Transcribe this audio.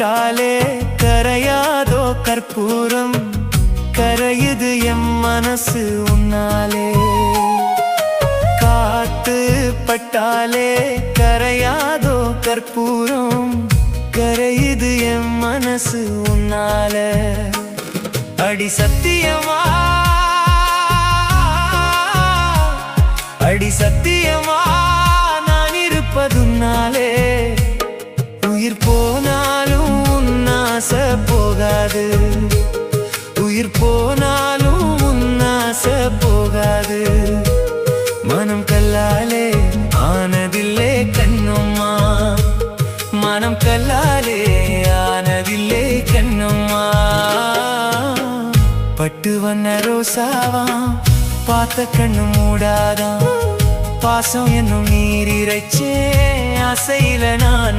பட்டாலே கரையாதோ கற்பூரம் கரையுது எம் மனசு உன்னாலே காத்து பட்டாலே கரையாதோ கற்பூரம் கரையுது எம் மனசு உன்னால அடி சத்தியமா அடி சத்தியமா நான் இருப்பதுன்னாலே உயிர் போனாலும் உன்னாச போகாது உயிர் போனாலும் உன்னாச போகாது மனம் கல்லாலே ஆனதில்லே கண்ணும்மா மனம் கல்லாலே ஆனதில்லே கண்ணும்மா பட்டு வண்ண ரோசாவா பார்த்த கண்ணு மூடாதான் பாசம் என்னும் நீர் இறைச்சே ஆசையில நான்